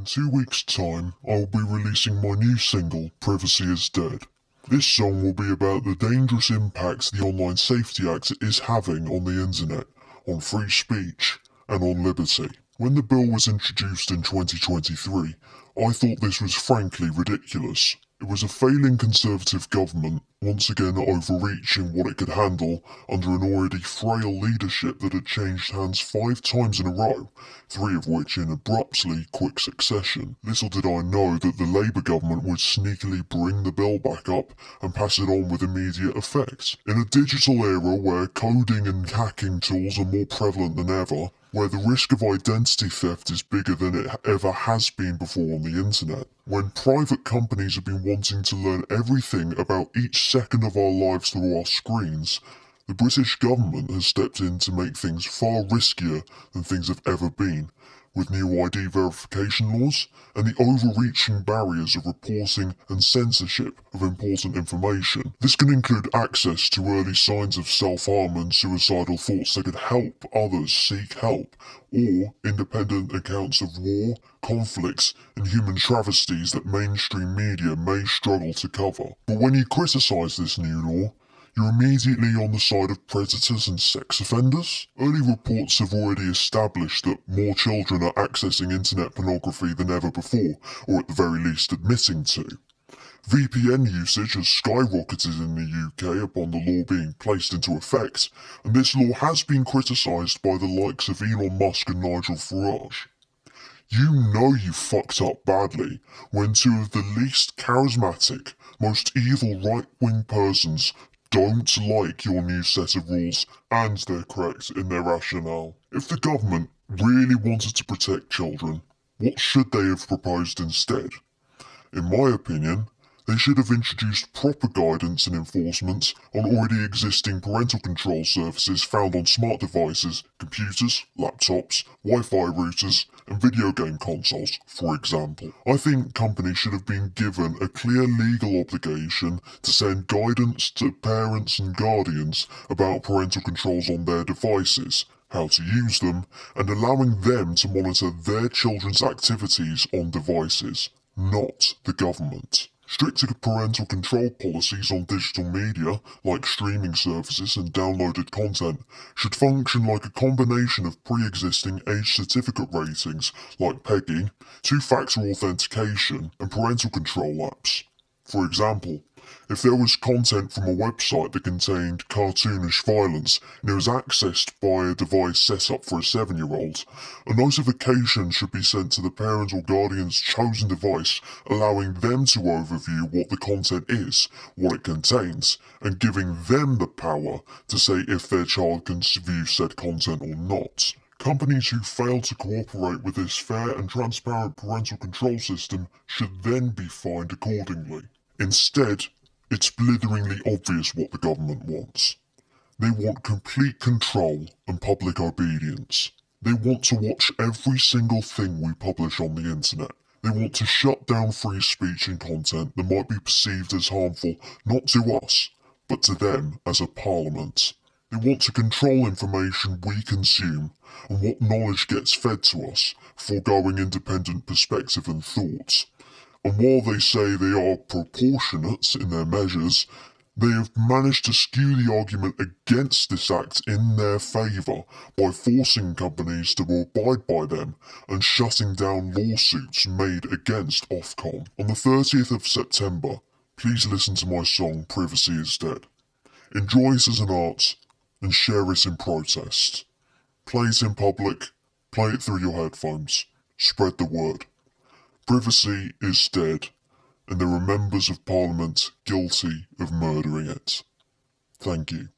In 2 weeks' time, I will be releasing my new single, Privacy is Dead. This song will be about the dangerous impacts the Online Safety Act is having on the internet, on free speech, and on liberty. When the bill was introduced in 2023, I thought this was frankly ridiculous. It was a failing Conservative government, once again overreaching what it could handle under an already frail leadership that had changed hands 5 times in a row, 3 of which in abruptly quick succession. Little did I know that the Labour government would sneakily bring the bill back up and pass it on with immediate effect. In a digital era where coding and hacking tools are more prevalent than ever, where the risk of identity theft is bigger than it ever has been before on the internet, when private companies have been wanting to learn everything about each second of our lives through our screens, the British government has stepped in to make things far riskier than things have ever been, with new ID verification laws and the overreaching barriers of reporting and censorship of important information. This can include access to early signs of self-harm and suicidal thoughts that could help others seek help, or independent accounts of war, conflicts, and human travesties that mainstream media may struggle to cover. But when you criticise this new law, you're immediately on the side of predators and sex offenders? Early reports have already established that more children are accessing internet pornography than ever before, or at the very least admitting to. VPN usage has skyrocketed in the UK upon the law being placed into effect, and this law has been criticised by the likes of Elon Musk and Nigel Farage. You know you fucked up badly when 2 of the least charismatic, most evil right-wing persons don't like your new set of rules, and they're correct in their rationale. If the government really wanted to protect children, what should they have proposed instead? In my opinion, they should have introduced proper guidance and enforcement on already existing parental control services found on smart devices, computers, laptops, Wi-Fi routers, and video game consoles, for example. I think companies should have been given a clear legal obligation to send guidance to parents and guardians about parental controls on their devices, how to use them, and allowing them to monitor their children's activities on devices, not the government. Stricter parental control policies on digital media, like streaming services and downloaded content, should function like a combination of pre-existing age certificate ratings, like PEGI, 2-factor authentication, and parental control apps. For example, if there was content from a website that contained cartoonish violence and it was accessed by a device set up for a 7-year-old, a notification should be sent to the parent or guardian's chosen device, allowing them to overview what the content is, what it contains, and giving them the power to say if their child can view said content or not. Companies who fail to cooperate with this fair and transparent parental control system should then be fined accordingly. Instead, it's blitheringly obvious what the government wants. They want complete control and public obedience. They want to watch every single thing we publish on the internet. They want to shut down free speech and content that might be perceived as harmful not to us, but to them as a parliament. They want to control information we consume and what knowledge gets fed to us, foregoing independent perspective and thought. And while they say they are proportionate in their measures, they have managed to skew the argument against this act in their favour by forcing companies to abide by them and shutting down lawsuits made against Ofcom. On the 30th of September, please listen to my song Privacy is Dead. Enjoy it as an art and share it in protest. Play it in public, play it through your headphones, spread the word. Privacy is dead, and there are members of Parliament guilty of murdering it. Thank you.